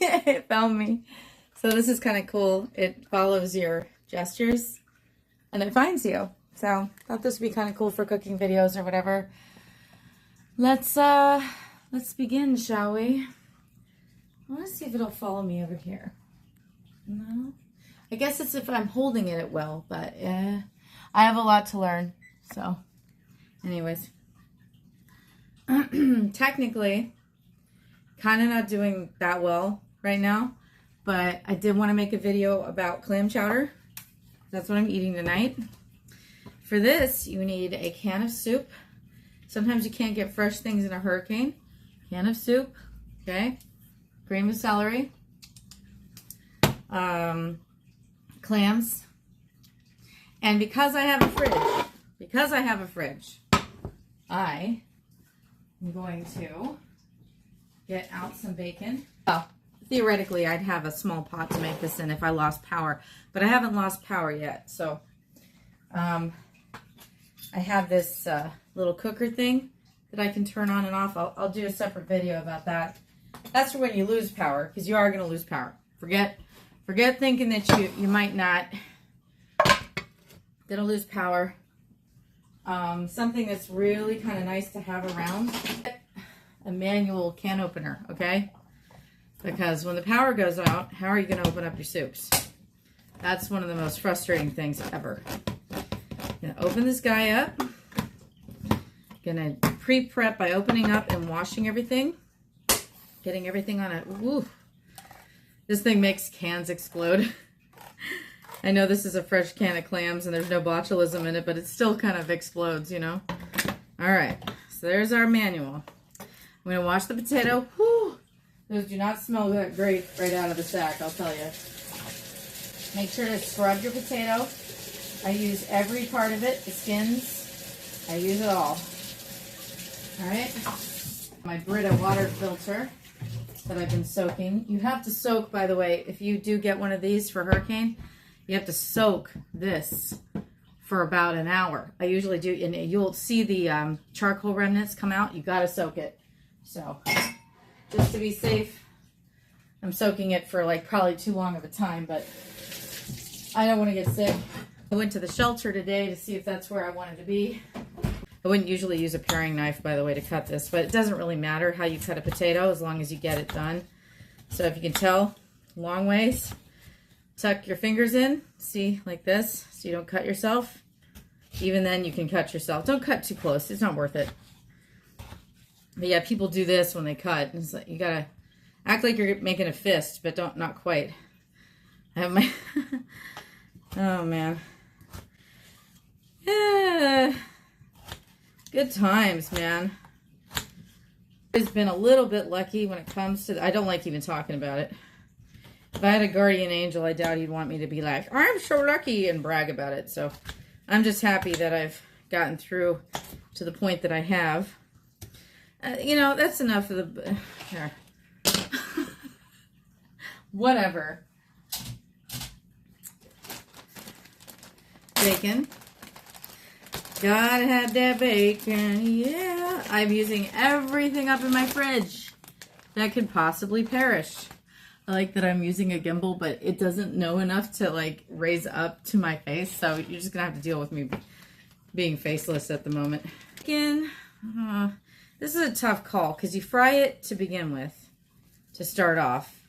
It found me. So this is kind of cool. It follows your gestures and it finds you. So I thought this would be kind of cool for cooking videos or whatever. Let's begin, shall we? I want to see if it'll follow me over here. No? I guess it's if I'm holding it, it will, but I have a lot to learn. So anyways, technically kind of not doing that well right now, but I did want to make a video about clam chowder. That's what I'm eating tonight. For this, you need a can of soup. Sometimes you can't get fresh things in a hurricane. Can of soup, okay? Cream of celery, clams, and because I have a fridge, I am going to get out some bacon. Well, theoretically, I'd have a small pot to make this in if I lost power, but I haven't lost power yet. So I have this little cooker thing that I can turn on and off. I'll do a separate video about that. That's for when you lose power, because you are going to lose power. Forget thinking that you might not gonna lose power. Something that's really kind of nice to have around, a manual can opener, okay? Because when the power goes out, how are you going to open up your soups? That's one of the most frustrating things ever. Gonna open this guy up. Gonna pre-prep by opening up and washing everything. Getting everything on it. Woo. This thing makes cans explode. I know this is a fresh can of clams and there's no botulism in it, but it still kind of explodes, you know? All right, so there's our manual. I'm gonna wash the potato. Whew. Those do not smell that great right out of the sack, I'll tell you. Make sure to scrub your potato. I use every part of it, the skins. I use it all. All right, my Brita water filter that I've been soaking. You have to soak, by the way, if you do get one of these for hurricane, you have to soak this for about an hour. I usually do, and you'll see the charcoal remnants come out. You got to soak it. So just to be safe, I'm soaking it for like probably too long of a time, but I don't want to get sick. I went to the shelter today to see if that's where I wanted to be. I wouldn't usually use a paring knife, by the way, to cut this, but it doesn't really matter how you cut a potato as long as you get it done. So if you can tell, long ways. Tuck your fingers in, see, like this, so you don't cut yourself. Even then, you can cut yourself. Don't cut too close. It's not worth it. But yeah, people do this when they cut. It's like, you gotta act like you're making a fist, but not quite. I have my... Oh, man. Yeah. Good times, man. I've been a little bit lucky when it comes to... I don't like even talking about it. If I had a guardian angel, I doubt he'd want me to be like, I'm so lucky, and brag about it. So I'm just happy that I've gotten through to the point that I have. You know, that's enough of the... Here. Whatever. Bacon. Gotta have that bacon, yeah. I'm using everything up in my fridge that could possibly perish. I like that I'm using a gimbal, but it doesn't know enough to like raise up to my face, so you're just gonna have to deal with me being faceless at the moment. Again, this is a tough call because you fry it to begin with, to start off.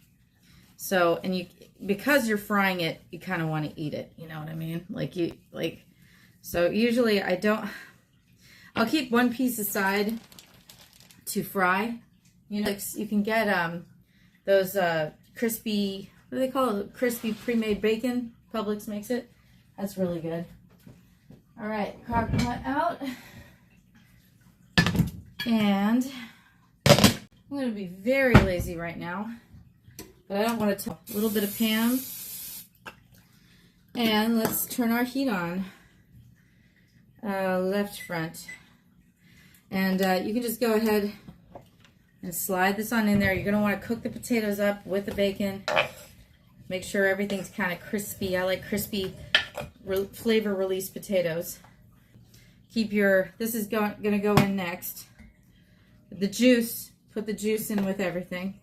So, and because you're frying it, you kind of want to eat it. You know what I mean? So usually I'll keep one piece aside to fry. You know, you can get those crispy, what do they call it? Crispy pre-made bacon. Publix makes it. That's really good. All right, crock pot out. And I'm going to be very lazy right now, but I don't want to a little bit of Pam. And let's turn our heat on. Left front. And you can just go ahead and slide this on in there. You're going to want to cook the potatoes up with the bacon. Make sure everything's kind of crispy. I like crispy flavor release potatoes. Keep your, this is going to go in next. The juice, put the juice in with everything.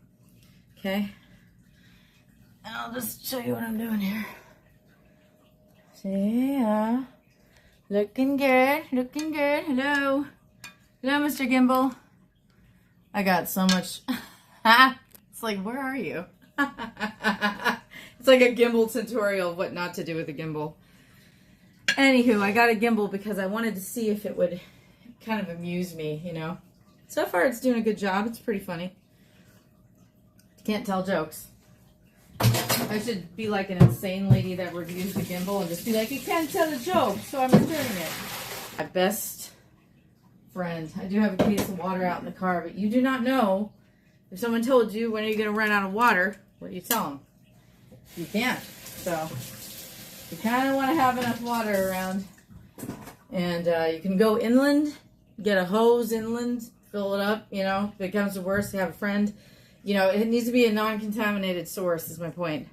Okay. And I'll just show you what I'm doing here. See, yeah. Looking good, looking good. Hello. Hello, Mr. Gimbal. I got so much. It's like, where are you? It's like a gimbal tutorial of what not to do with a gimbal. Anywho, I got a gimbal because I wanted to see if it would kind of amuse me, you know. So far, it's doing a good job. It's pretty funny. Can't tell jokes. I should be like an insane lady that reviews the gimbal and just be like, you can't tell a joke, so I'm just doing it. My best friend. I do have a case of water out in the car, but you do not know. If someone told you when are you going to run out of water, what do you tell them? You can't. So you kind of want to have enough water around. And you can go inland, get a hose inland, fill it up, you know. If it comes to worse, have a friend. You know, it needs to be a non-contaminated source is my point.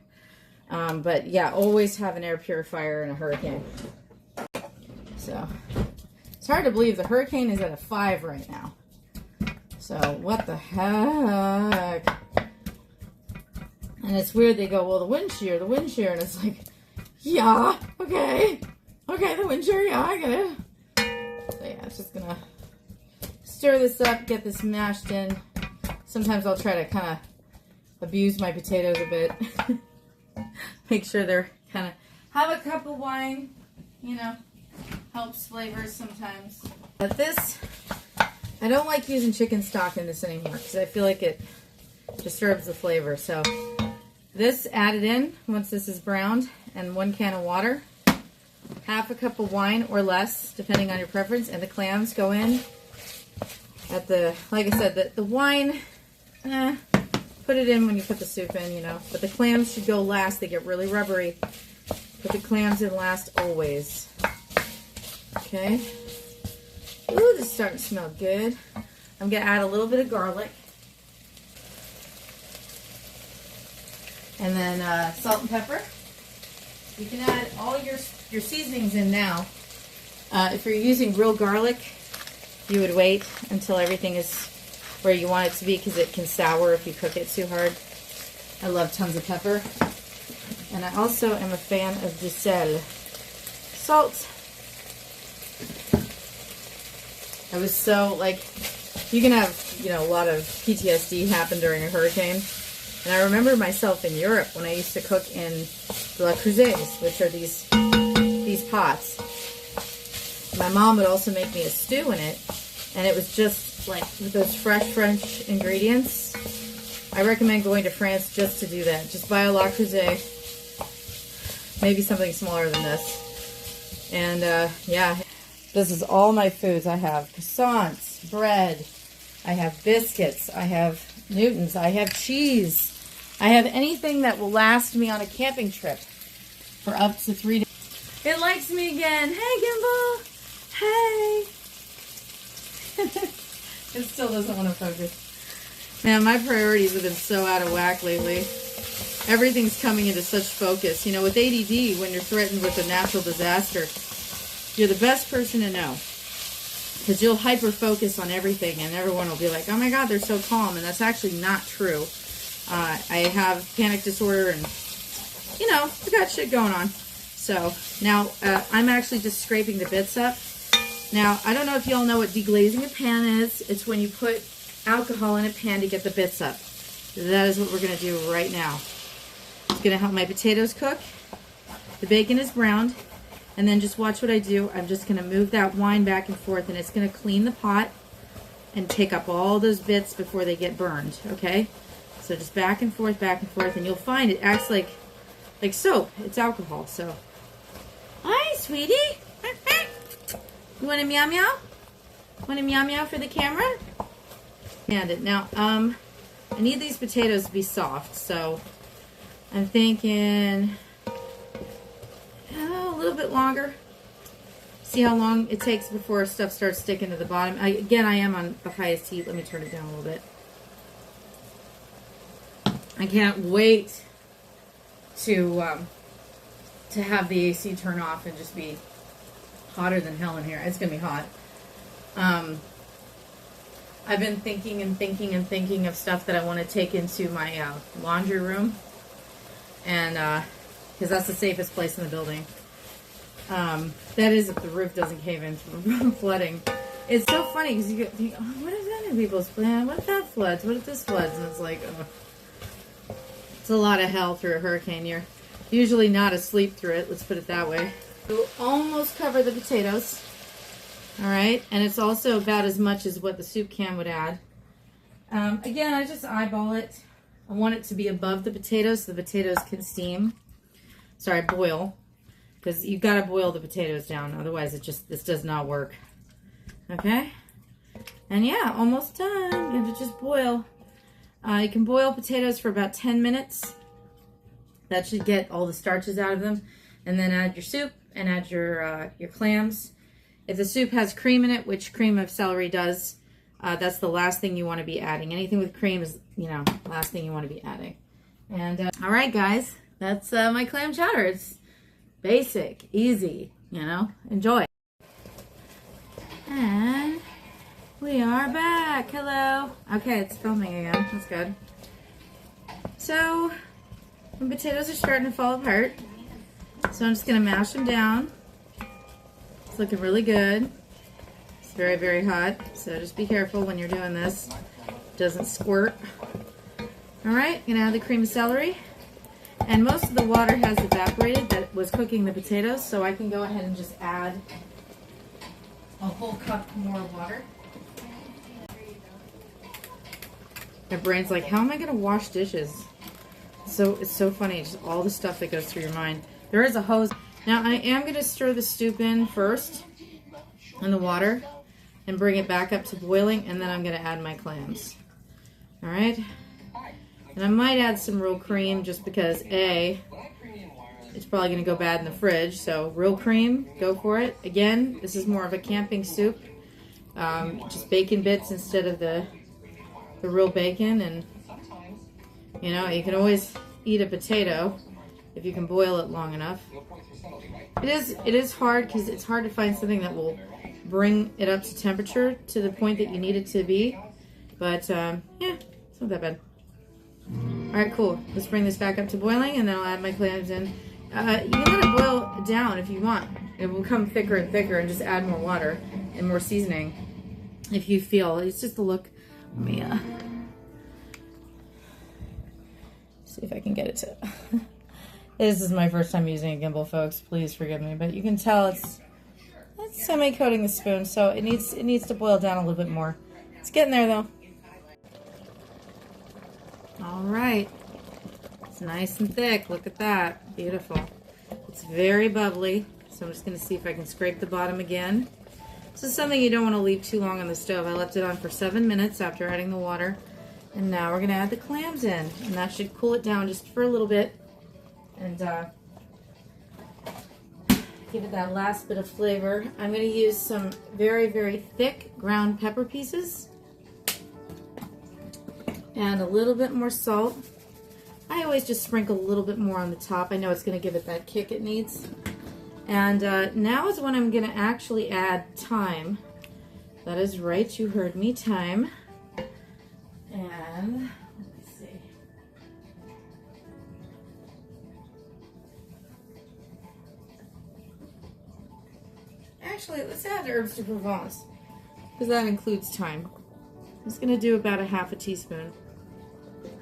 But yeah, always have an air purifier in a hurricane. So it's hard to believe the hurricane is at a 5 right now. So what the heck? And it's weird, they go, well, the wind shear, and it's like, yeah, okay, the wind shear, yeah, I get it. So yeah, it's just gonna stir this up, get this mashed in. Sometimes I'll try to kind of abuse my potatoes a bit. Make sure they're kind of, have a cup of wine, you know, helps flavors sometimes. But this, I don't like using chicken stock in this anymore because I feel like it disturbs the flavor. So this added in once this is browned, and 1 can of water, half a cup of wine or less, depending on your preference, and the clams go in at the, like I said, the wine, put it in when you put the soup in, you know, but the clams should go last. They get really rubbery. Put the clams in last always. Okay. Ooh, this is starting to smell good. I'm going to add a little bit of garlic. And then salt and pepper. You can add all your seasonings in now. If you're using real garlic, you would wait until everything is where you want it to be because it can sour if you cook it too hard. I love tons of pepper. And I also am a fan of du sel. Salt. I was so, like, you can have, you know, a lot of PTSD happen during a hurricane. And I remember myself in Europe when I used to cook in Le Creuset, which are these pots. My mom would also make me a stew in it. And it was just like with those fresh French ingredients. I recommend going to France just to do that. Just buy a Le Creuset. Maybe something smaller than this. And yeah, this is all my foods. I have croissants, bread, I have biscuits, I have Newtons, I have cheese. I have anything that will last me on a camping trip for up to 3 days. It likes me again. Hey, Gimbal. Hey. It still doesn't want to focus. Man, my priorities have been so out of whack lately. Everything's coming into such focus. You know, with ADD, when you're threatened with a natural disaster, you're the best person to know. Because you'll hyper-focus on everything, and everyone will be like, oh my God, they're so calm. And that's actually not true. I have panic disorder, and, you know, I got shit going on. So, now, I'm actually just scraping the bits up. Now, I don't know if y'all know what deglazing a pan is. It's when you put alcohol in a pan to get the bits up. That is what we're going to do right now. It's going to help my potatoes cook. The bacon is browned. And then just watch what I do. I'm just going to move that wine back and forth, and it's going to clean the pot and take up all those bits before they get burned, okay? So just back and forth, and you'll find it acts like soap. It's alcohol, so. Hi, sweetie. You want a meow meow? Want a meow meow for the camera? And it. Now, I need these potatoes to be soft, so I'm thinking a little bit longer. See how long it takes before stuff starts sticking to the bottom. Again, I am on the highest heat. Let me turn it down a little bit. I can't wait to have the AC turn off and just be hotter than hell in here. It's gonna be hot. I've been thinking of stuff that I want to take into my laundry room. and because that's the safest place in the building. That is if the roof doesn't cave in from flooding. It's so funny because you think, oh, what is that in people's plan? What if that floods? What if this floods? And it's like, oh. It's a lot of hell through a hurricane. You're usually not asleep through it. Let's put it that way. We'll almost cover the potatoes. All right. And it's also about as much as what the soup can would add. Again, I just eyeball it. I want it to be above the potatoes so the potatoes can steam. Sorry, boil. Because you've got to boil the potatoes down. Otherwise, this does not work. Okay? And yeah, almost done. You have to just boil. You can boil potatoes for about 10 minutes. That should get all the starches out of them. And then add your soup and add your clams. If the soup has cream in it, which cream of celery does, that's the last thing you want to be adding. Anything with cream is, last thing you want to be adding. And all right, guys, that's my clam chowder. It's basic, easy, enjoy. And we are back. Hello. Okay, it's filming again. That's good. So, the potatoes are starting to fall apart. So I'm just going to mash them down. It's looking really good. It's very, very hot. So just be careful when you're doing this. It doesn't squirt. Alright, going to add the cream of celery. And most of the water has evaporated that was cooking the potatoes. So I can go ahead and just add a whole cup more water. My brain's like, how am I going to wash dishes? So it's so funny, just all the stuff that goes through your mind. There is a hose. Now I am going to stir the soup in first in the water and bring it back up to boiling, and then I'm going to add my clams. All right? And I might add some real cream just because it's probably going to go bad in the fridge. So real cream, go for it. Again, this is more of a camping soup. Just bacon bits instead of the real bacon, and you can always eat a potato if you can boil it long enough. It is hard because it's hard to find something that will bring it up to temperature to the point that you need it to be. But yeah, it's not that bad. All right, cool. Let's bring this back up to boiling, and then I'll add my clams in. You can let it boil down if you want. It will become thicker and thicker, and just add more water and more seasoning if you feel. It's just the look. Let me see if I can get it to. This is my first time using a gimbal, folks. Please forgive me, but you can tell it's semi-coating the spoon, so it needs to boil down a little bit more. It's getting there though. All right, it's nice and thick. Look at that, beautiful. It's very bubbly, so I'm just going to see if I can scrape the bottom again. This is something you don't want to leave too long on the stove. I left it on for 7 minutes after adding the water. And now we're going to add the clams in. And that should cool it down just for a little bit. And give it that last bit of flavor. I'm going to use some very, very thick ground pepper pieces. And a little bit more salt. I always just sprinkle a little bit more on the top. I know it's going to give it that kick it needs. And now is when I'm going to actually add thyme. That is right, you heard me, thyme. And let's see. Actually, let's add herbs de Provence, because that includes thyme. I'm just going to do about a ½ teaspoon.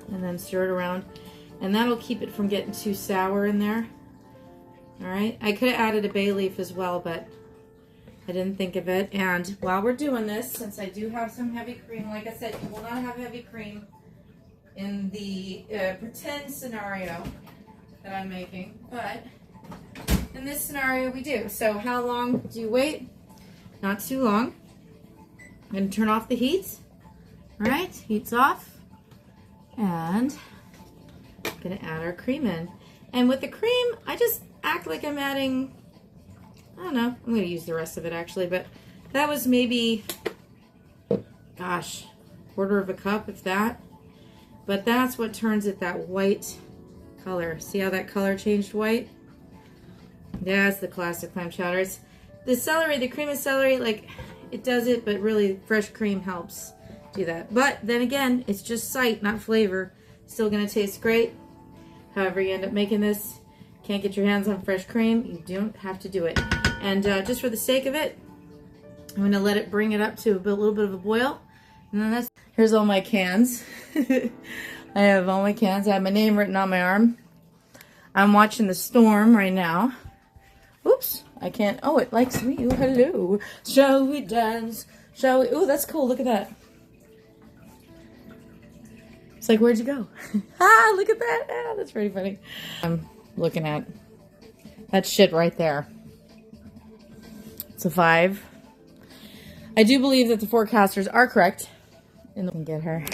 And then stir it around. And that'll keep it from getting too sour in there. Alright, I could have added a bay leaf as well, but I didn't think of it. And while we're doing this, since I do have some heavy cream, like I said, you will not have heavy cream in the pretend scenario that I'm making, but in this scenario we do. So how long do you wait? Not too long. I'm going to turn off the heat. Alright, heat's off. And I'm going to add our cream in. And with the cream, I just act like I'm adding, I don't know, I'm going to use the rest of it actually, but that was maybe, gosh, 1/4 cup, if that. But that's what turns it that white color. See how that color changed white? That's the classic clam chowder. It's the celery, the cream of celery, like, it does it, but really fresh cream helps do that. But then again, it's just sight, not flavor. Still going to taste great. However you end up making this, can't get your hands on fresh cream, you don't have to do it. And just for the sake of it, I'm going to let it bring it up to a little bit of a boil. And then here's all my cans. I have all my cans. I have my name written on my arm. I'm watching the storm right now. Oops, I can't. Oh, it likes me. Ooh, hello. Shall we dance? Shall we? Ooh, that's cool. Look at that. It's like, where'd you go? Ah, look at that. Ah, that's pretty funny. I'm looking at that shit right there. It's a 5. I do believe that the forecasters are correct. And we can get her.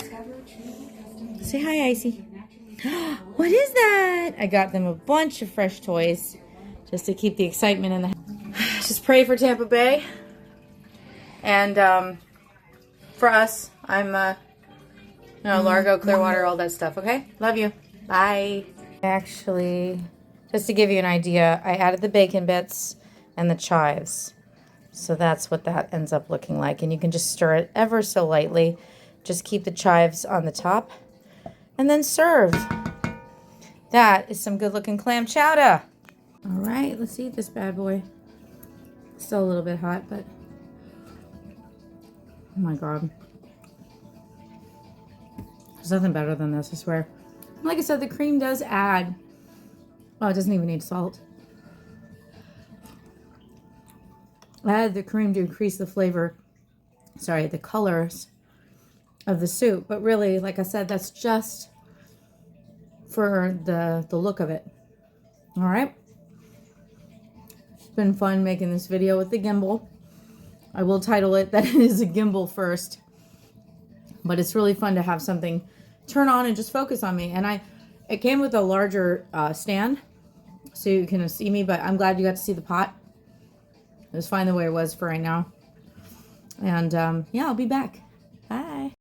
Say hi, Icy. What is that? I got them a bunch of fresh toys just to keep the excitement in the house. Just pray for Tampa Bay. And for us, I'm Largo, Clearwater, all that stuff, okay? Love you. Bye. Actually, just to give you an idea, I added the bacon bits and the chives. So that's what that ends up looking like. And you can just stir it ever so lightly. Just keep the chives on the top and then serve. That is some good looking clam chowder. All right, let's eat this bad boy. Still a little bit hot, but oh my God. There's nothing better than this, I swear. Like I said, the cream does add, oh, it doesn't even need salt. I added the cream to increase the flavor, the colors of the soup. But really, like I said, that's just for the look of it. All right. It's been fun making this video with the gimbal. I will title it that it is a gimbal first. But it's really fun to have something turn on and just focus on me. And it came with a larger stand, so you can see me, but I'm glad you got to see the pot. It was fine the way it was for right now. And yeah, I'll be back. Bye.